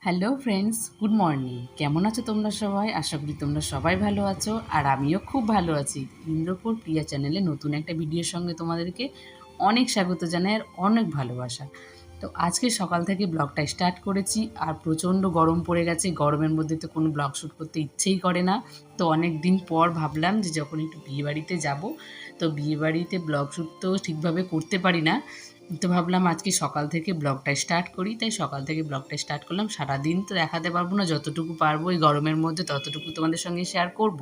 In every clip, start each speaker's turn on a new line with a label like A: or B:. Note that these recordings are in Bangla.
A: Hello friends, good morning. কেমন আছো তোমরা সবাই? আশা করি তোমরা সবাই ভালো আছো, আর আমিও খুব ভালো আছি। ইন্দ্রপুর প্রিয়া চ্যানেলে নতুন একটা ভিডিওর সঙ্গে তোমাদেরকে অনেক স্বাগত জানাই আর অনেক ভালোবাসা। তো আজকে সকাল থেকে ব্লগটা স্টার্ট করেছি, আর প্রচণ্ড গরম পড়ে গেছে। গরমের মধ্যে তো কোনো ব্লগ শ্যুট করতে ইচ্ছেই করে না। তো অনেক দিন পর ভাবলাম যে যখন একটু বিয়েবাড়িতে যাব, তো বিয়েবাড়িতে ব্লগ শ্যুট তো ঠিকভাবে করতে পারি না, তো ভাবলাম আজকে সকাল থেকে ব্লগটা স্টার্ট করি। তাই সকাল থেকে ব্লগটা স্টার্ট করলাম। সারাদিন তো দেখাতে পারবো না, যতটুকু পারবো এই গরমের মধ্যে ততটুকু তোমাদের সঙ্গে শেয়ার করব।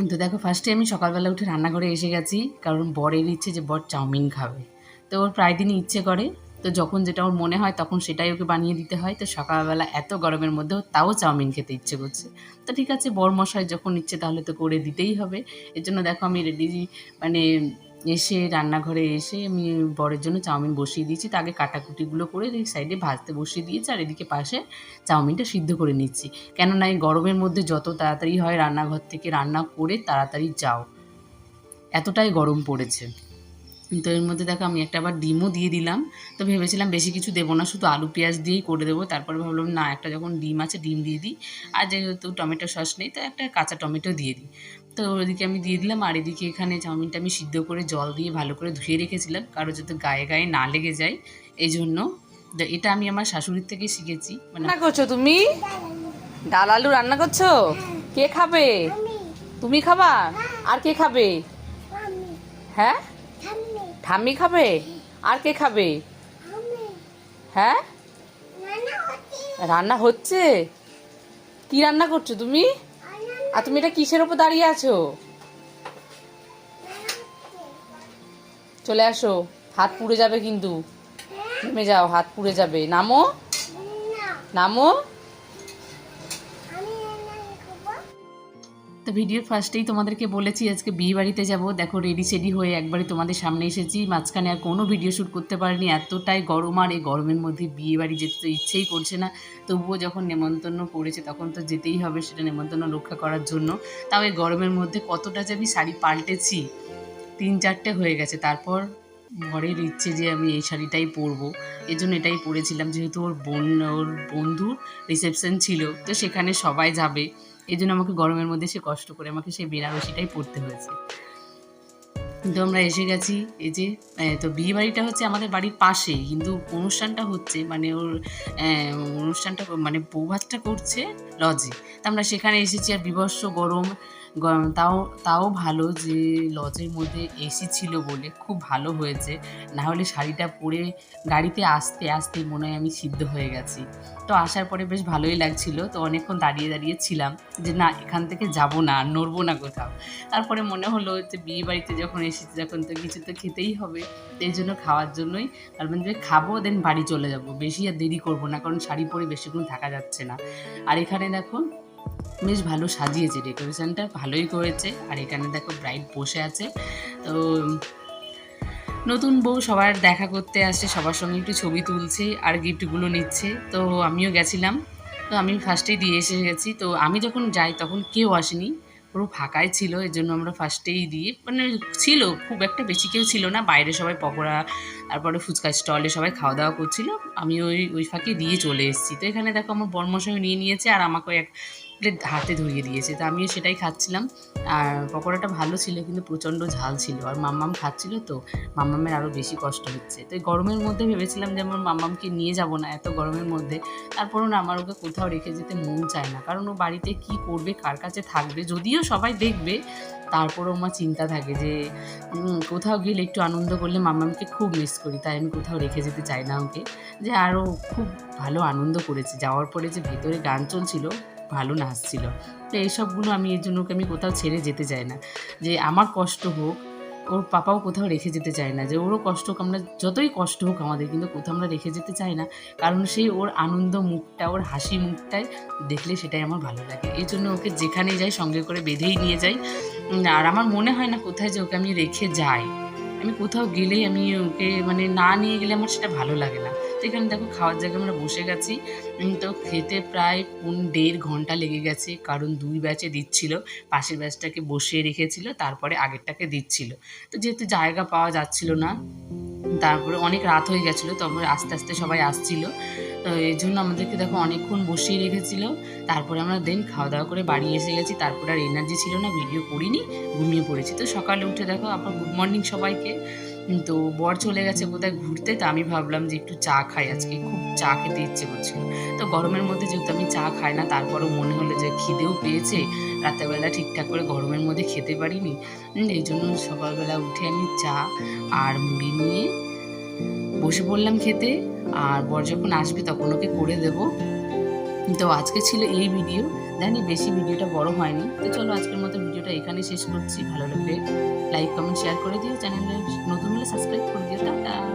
A: তো দেখো, ফার্স্টে আমি সকালবেলা উঠে রান্নাঘরে এসে গেছি, কারণ বরের ইচ্ছে যে বর চাউমিন খাবে। তো ওর প্রায় দিনই ইচ্ছে করে, তো যখন যেটা ওর মনে হয় তখন সেটাই ওকে বানিয়ে দিতে হয়। তো সকালবেলা এত গরমের মধ্যেও তাও চাউমিন খেতে ইচ্ছে করছে। তো ঠিক আছে, বরমশাই যখন ইচ্ছে তাহলে তো করে দিতেই হবে। এর জন্য দেখো আমি রেডি, মানে এসে রান্নাঘরে এসে আমি বরের জন্য চাউমিন বসিয়ে দিয়েছি। তো আগে কাটাকুটিগুলো করে এই সাইডে ভাজতে বসিয়ে দিয়েছি, আর এদিকে পাশে চাউমিনটা সিদ্ধ করে নিচ্ছি। কেননা এই গরমের মধ্যে যত তাড়াতাড়ি হয় রান্নাঘর থেকে রান্না করে তাড়াতাড়ি যাও, এতটাই গরম পড়েছে। তো এর মধ্যে দেখো আমি একটা আবার ডিমও দিয়ে দিলাম। তো ভেবেছিলাম বেশি কিছু দেবো না, শুধু আলু পেঁয়াজ দিয়েই করে দেবো। তারপরে ভাবলাম না, একটা যখন ডিম আছে ডিম দিয়ে দিই, আর যেহেতু টমেটো সস নেই তো একটা কাঁচা টমেটো দিয়ে দিই। তো ওদিকে আমি দিয়ে দিলাম, আর এদিকে এখানে চাউমিনটা আমি সিদ্ধ করে জল দিয়ে ভালো করে ধুয়ে রেখেছিলাম, কারো যাতে গায়ে গায়ে না লেগে যায় এই জন্য। তো এটা আমি আমার শাশুড়ির থেকে শিখেছি। মানে
B: রান্না করছো তুমি? ডাল আলু রান্না করছো? কে খাবে? তুমি খাবা? আর কে খাবে? হ্যাঁ, ঠাম্মি খাবে। আর কে খাবে? হ্যাঁ, রান্না হচ্ছে। কি রান্না করছো তুমি? আর তুমি এটা কিসের ওপর দাঁড়িয়ে আছো? চলে আসো, হাত পুড়ে যাবে কিন্তু। নেমে যাও, হাত পুড়ে যাবে। নামো, নামো।
A: তো ভিডিওর ফার্স্টেই তোমাদেরকে বলেছি আজকে বিয়ে বাড়িতে যাবো। দেখো রেডি সেডি হয়ে একবারে তোমাদের সামনে এসেছি। মাঝখানে আর কোনো ভিডিও শ্যুট করতে পারিনি, এতটাই গরম, আর এই গরমের মধ্যে বিয়ে বাড়ি যেতে তো ইচ্ছেই করছে না। তবুও যখন নেমন্তন্ন করেছে তখন তো যেতেই হবে, সেটা নেমন্তন্ন রক্ষা করার জন্য। তাও এই গরমের মধ্যে কতটা যে আমি শাড়ি পাল্টেছি, 3-4টে হয়ে গেছে। তারপর বরের ইচ্ছে যে আমি এই শাড়িটাই পরবো, এই জন্য এটাই পরেছিলাম। যেহেতু ওর বন্ধুর রিসেপশন ছিল, তো সেখানে সবাই যাবে, এই জন্য আমাকে গরমের মধ্যে সে কষ্ট করে আমাকে সেই বেনারসিটাই পরতে হয়েছে। কিন্তু আমরা এসে গেছি। এই যে তো বিয়ে বাড়িটা হচ্ছে আমাদের বাড়ির পাশেই, কিন্তু অনুষ্ঠানটা হচ্ছে মানে ওর অনুষ্ঠানটা মানে বৌভাতটা করছে লজে। তো আমরা সেখানে এসেছি, আর বীভৎস গরম। তাও তাও ভালো যে লজের মধ্যে এসি ছিল বলে খুব ভালো হয়েছে, না হলে শাড়িটা পরে গাড়িতে আসতে আসতে মনে হয় আমি সিদ্ধ হয়ে গেছি। তো আসার পরে বেশ ভালোই লাগছিল। তো অনেকক্ষণ দাঁড়িয়ে দাঁড়িয়ে ছিলাম যে না, এখান থেকে যাব না, আর নড়বো না কোথাও। তারপরে মনে হলো যে বিয়ে বাড়িতে যখন এসেছি তখন তো কিছু তো খেতেই হবে, তো এই জন্য খাওয়ার জন্যই ভাবলাম যে খাবো, দেন বাড়ি চলে যাব, বেশি আর দেরি করবো না, কারণ শাড়ি পরে বেশিক্ষণ থাকা যাচ্ছে না। আর এখানে দেখো বেশ ভালো সাজিয়েছে, ডেকোরেশনটা ভালোই করেছে। আর এখানে দেখো ব্রাইড বসে আছে। তো নতুন বউ সবার দেখা করতে আসছে, সবার সঙ্গে একটু ছবি তুলছে আর গিফটগুলো নিচ্ছে। তো আমিও গেছিলাম, তো আমি ফার্স্টেই দিয়ে এসে গেছি। তো আমি যখন যাই তখন কেউ আসেনি, পুরো ফাঁকাই ছিল। এর জন্য আমরা ফার্স্টেই দিয়ে, মানে ছিল খুব একটা বেশি কেউ ছিল না, বাইরে সবাই পকোড়া তারপরে ফুচকা স্টলে সবাই খাওয়া দাওয়া করছিল। আমি ওই ফাঁকে দিয়ে চলে এসেছি। তো এখানে দেখো আমার বরমশাই নিয়ে নিয়েছে, আর আমাকে এক প্লেট হাতে ধরিয়ে দিয়েছে। তো আমিও সেটাই খাচ্ছিলাম। আর পকোড়াটা ভালো ছিল, কিন্তু প্রচণ্ড ঝাল ছিল। আর মাম্মাম খাচ্ছিল, তো মাম্মামের আরও বেশি কষ্ট হচ্ছে। তো এই গরমের মধ্যে ভেবেছিলাম যে আমার মাম্মামকে নিয়ে যাব না এত গরমের মধ্যে। তারপরও না, আমার ওকে কোথাও রেখে যেতে মন চায় না, কারণ ও বাড়িতে কি করবে, কার কাছে থাকবে, যদিও সবাই দেখবে তারপরেও আমার চিন্তা থাকে যে কোথাও গেলে একটু আনন্দ করলে মাম্মামকে খুব মিস করি। তাই আমি কোথাও রেখে যেতে চাই না ওকে। যে আরও খুব ভালো আনন্দ করেছে, যাওয়ার পরে যে ভেতরে গান চলছিল, ভালো নাচছিল। তো এইসবগুলো আমি এর জন্য ওকে আমি কোথাও ছেড়ে যেতে চাই না, যে আমার কষ্ট হোক, ওর পাপাও কোথাও রেখে যেতে চায় না, যে ওরও কষ্ট হোক, আমরা যতই কষ্ট হোক আমাদের, কিন্তু কোথাও আমরা রেখে যেতে চাই না। কারণ সেই ওর আনন্দ মুখটা, ওর হাসি মুখটাই দেখলে সেটাই আমার ভালো লাগে। এই জন্য ওকে যেখানেই যাই সঙ্গে করে বেঁধেই নিয়ে যাই। আর আমার মনে হয় না কোথায় যে ওকে আমি রেখে যাই। আমি কোথাও গেলেই আমি ওকে মানে না নিয়ে গেলে আমার সেটা ভালো লাগে না। তো এখানে দেখো খাওয়ার জায়গায় আমরা বসে গেছি। তো খেতে প্রায় 1.5 ঘন্টা লেগে গেছে, কারণ 2 ব্যাচে দিচ্ছিল। পাশের ব্যাচটাকে বসিয়ে রেখেছিল, তারপরে আগেরটাকে দিচ্ছিল। তো যেহেতু জায়গা পাওয়া যাচ্ছিল না, তারপরে অনেক রাত হয়ে গেছিলো, তারপরে আস্তে আস্তে সবাই আসছিল। তো এই জন্য আমাদেরকে দেখো অনেকক্ষণ বসিয়ে রেখেছিল। তারপরে আমরা দেন খাওয়া দাওয়া করে বাড়ি এসে গেছি। তারপরে আর এনার্জি ছিল না, ভিডিও করিনি, ঘুমিয়ে পড়েছি। তো সকালে উঠে দেখো আবার গুড মর্নিং সবাইকে। তো বর চলে গেছে কোথায় ঘুরতে, তো আমি ভাবলাম যে একটু চা খাই, আজকে খুব চা খেতে ইচ্ছে করছিল। তো গরমের মধ্যে যেহেতু আমি চা খাই না, তারপরেও মনে হলো যে খিদেও পেয়েছে, রাতেরবেলা ঠিকঠাক করে গরমের মধ্যে খেতে পারিনি। এই জন্য সকালবেলা উঠে আমি চা আর মুড়ি নিয়ে বসে পড়লাম খেতে। আর বর যখন আসবে তখন ওকে করে দেবো। তো আজকে ছিল এই ভিডিও, জানি বেশি ভিডিওটা বড় হয়নি। তো চলো আজকের মতো ভিডিওটা এখানে শেষ করছি। ভালো লাগলে লাইক কমেন্ট শেয়ার করে দিও, চ্যানেলে নতুন হলে সাবস্ক্রাইব করে দিও। টাটা।